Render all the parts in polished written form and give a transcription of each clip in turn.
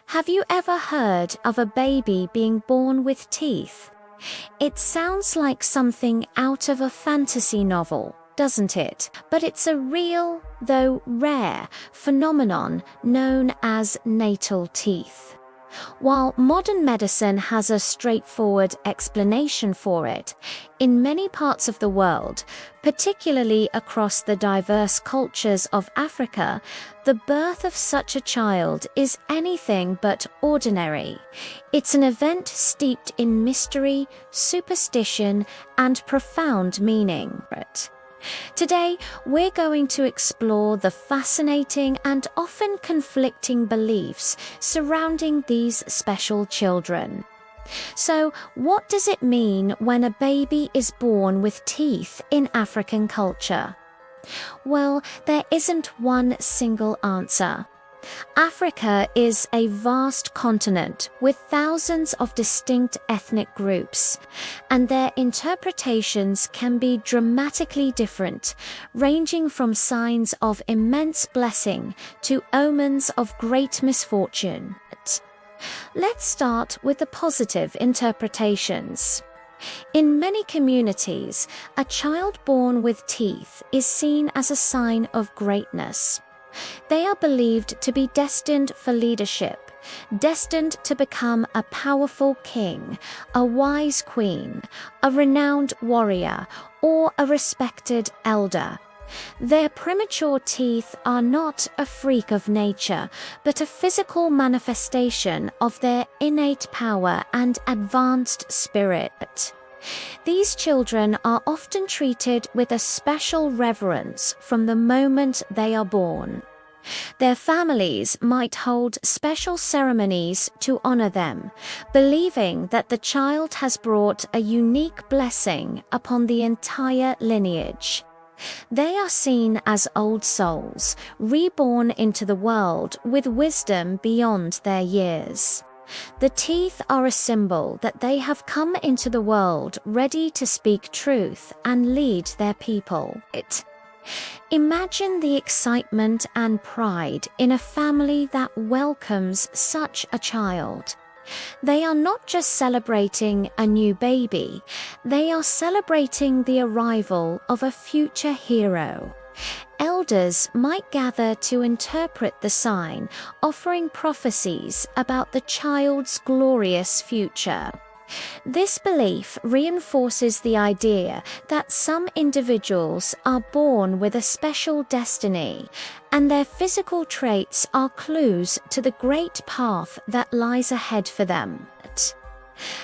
Have you ever heard of a baby being born with teeth? It sounds like something out of a fantasy novel, doesn't it? But it's a real, though rare, phenomenon known as natal teeth. While modern medicine has a straightforward explanation for it, in many parts of the world, particularly across the diverse cultures of Africa, the birth of such a child is anything but ordinary. It's an event steeped in mystery, superstition, and profound meaning. Today, we're going to explore the fascinating and often conflicting beliefs surrounding these special children. So, what does it mean when a baby is born with teeth in African culture? Well, there isn't one single answer. Africa is a vast continent with thousands of distinct ethnic groups, and their interpretations can be dramatically different, ranging from signs of immense blessing to omens of great misfortune. Let's start with the positive interpretations. In many communities, a child born with teeth is seen as a sign of greatness. They are believed to be destined for leadership, destined to become a powerful king, a wise queen, a renowned warrior, or a respected elder. Their premature teeth are not a freak of nature, but a physical manifestation of their innate power and advanced spirit. These children are often treated with a special reverence from the moment they are born. Their families might hold special ceremonies to honor them, believing that the child has brought a unique blessing upon the entire lineage. They are seen as old souls, reborn into the world with wisdom beyond their years. The teeth are a symbol that they have come into the world ready to speak truth and lead their people. Imagine the excitement and pride in a family that welcomes such a child. They are not just celebrating a new baby, they are celebrating the arrival of a future hero. Elders might gather to interpret the sign, offering prophecies about the child's glorious future. This belief reinforces the idea that some individuals are born with a special destiny, and their physical traits are clues to the great path that lies ahead for them.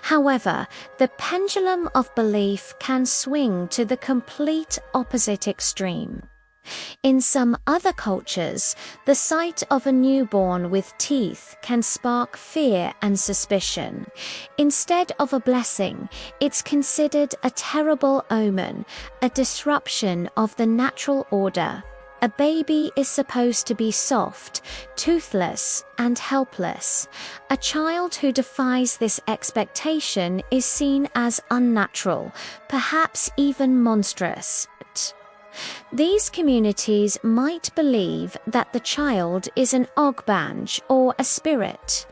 However, the pendulum of belief can swing to the complete opposite extreme. In some other cultures, the sight of a newborn with teeth can spark fear and suspicion. Instead of a blessing, it's considered a terrible omen, a disruption of the natural order. A baby is supposed to be soft, toothless, and helpless. A child who defies this expectation is seen as unnatural, perhaps even monstrous. These communities might believe that the child is an ogbanj or a spirit.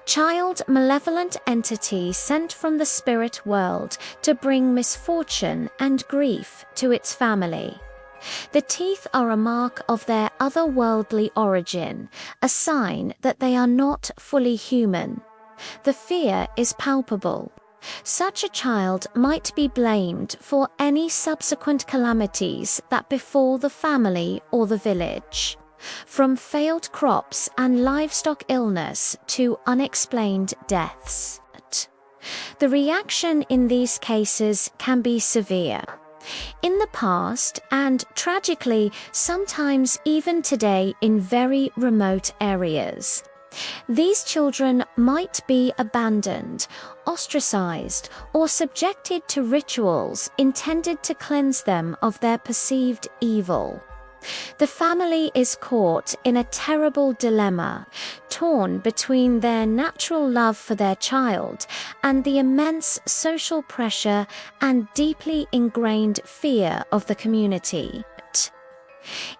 Child malevolent entity sent from the spirit world to bring misfortune and grief to its family. The teeth are a mark of their otherworldly origin, a sign that they are not fully human. The fear is palpable. Such a child might be blamed for any subsequent calamities that befall the family or the village, from failed crops and livestock illness to unexplained deaths. The reaction in these cases can be severe. In the past, and tragically, sometimes even today in very remote areas, these children might be abandoned, ostracized, or subjected to rituals intended to cleanse them of their perceived evil. The family is caught in a terrible dilemma, torn between their natural love for their child and the immense social pressure and deeply ingrained fear of the community.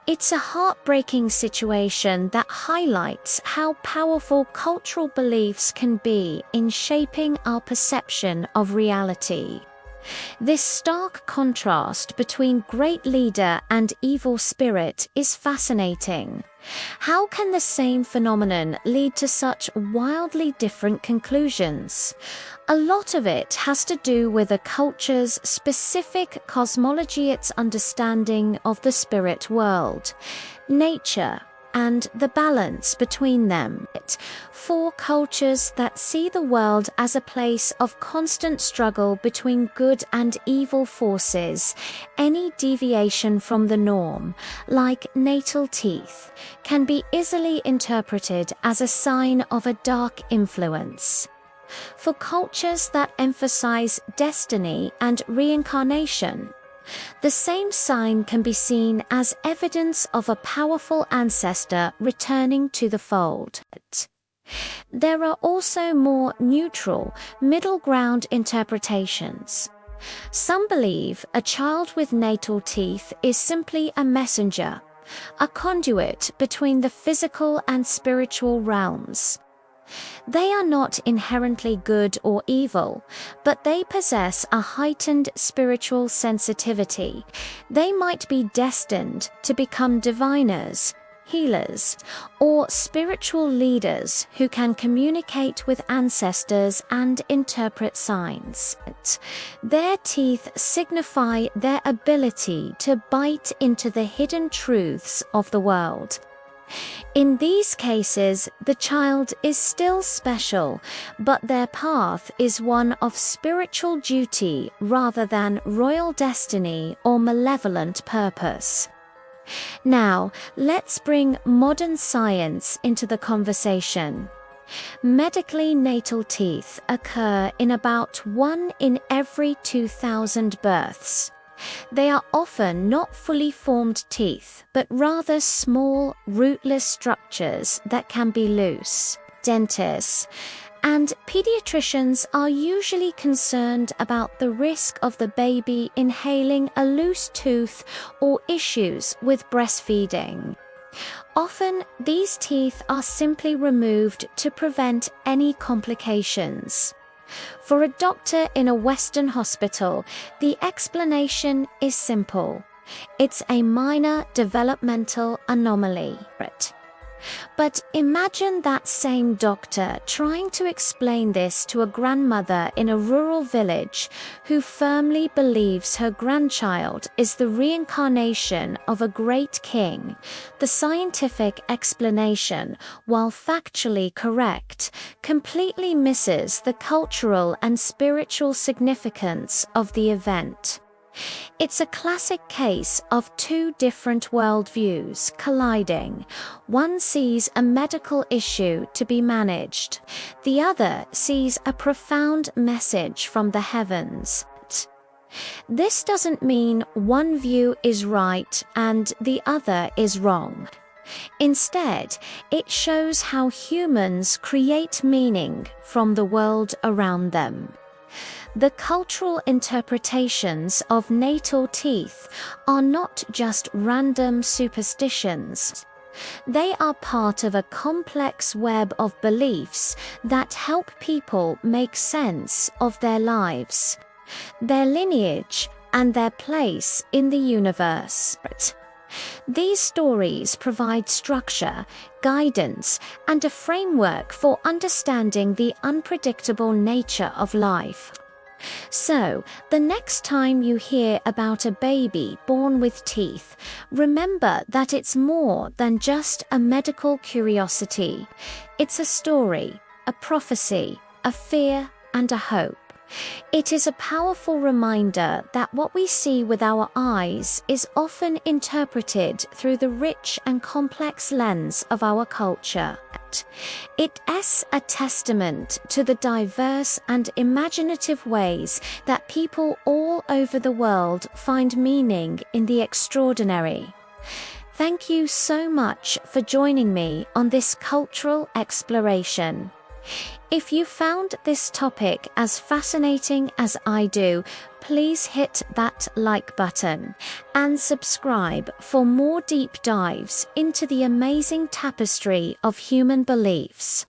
It's a heartbreaking situation that highlights how powerful cultural beliefs can be in shaping our perception of reality. This stark contrast between great leader and evil spirit is fascinating. How can the same phenomenon lead to such wildly different conclusions? A lot of it has to do with a culture's specific cosmology, its understanding of the spirit world, nature, and the balance between them. For cultures that see the world as a place of constant struggle between good and evil forces, any deviation from the norm, like natal teeth, can be easily interpreted as a sign of a dark influence. For cultures that emphasize destiny and reincarnation, the same sign can be seen as evidence of a powerful ancestor returning to the fold. There are also more neutral, middle ground interpretations. Some believe a child with natal teeth is simply a messenger, a conduit between the physical and spiritual realms. They are not inherently good or evil, but they possess a heightened spiritual sensitivity. They might be destined to become diviners, healers, or spiritual leaders who can communicate with ancestors and interpret signs. Their teeth signify their ability to bite into the hidden truths of the world. In these cases, the child is still special, but their path is one of spiritual duty rather than royal destiny or malevolent purpose. Now, let's bring modern science into the conversation. Medically, natal teeth occur in about 1 in every 2,000 births. They are often not fully formed teeth, but rather small, rootless structures that can be loose. Dentists and pediatricians are usually concerned about the risk of the baby inhaling a loose tooth or issues with breastfeeding. Often, these teeth are simply removed to prevent any complications. For a doctor in a Western hospital, the explanation is simple. It's a minor developmental anomaly. But imagine that same doctor trying to explain this to a grandmother in a rural village who firmly believes her grandchild is the reincarnation of a great king. The scientific explanation, while factually correct, completely misses the cultural and spiritual significance of the event. It's a classic case of two different worldviews colliding. One sees a medical issue to be managed. The other sees a profound message from the heavens. This doesn't mean one view is right and the other is wrong. Instead, it shows how humans create meaning from the world around them. The cultural interpretations of natal teeth are not just random superstitions. They are part of a complex web of beliefs that help people make sense of their lives, their lineage, and their place in the universe. These stories provide structure, guidance, and a framework for understanding the unpredictable nature of life. So, the next time you hear about a baby born with teeth, remember that it's more than just a medical curiosity. It's a story, a prophecy, a fear, and a hope. It is a powerful reminder that what we see with our eyes is often interpreted through the rich and complex lens of our culture. It is a testament to the diverse and imaginative ways that people all over the world find meaning in the extraordinary. Thank you so much for joining me on this cultural exploration. If you found this topic as fascinating as I do, please hit that like button and subscribe for more deep dives into the amazing tapestry of human beliefs.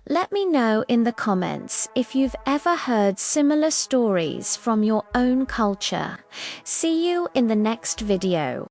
Let me know in the comments if you've ever heard similar stories from your own culture. See you in the next video.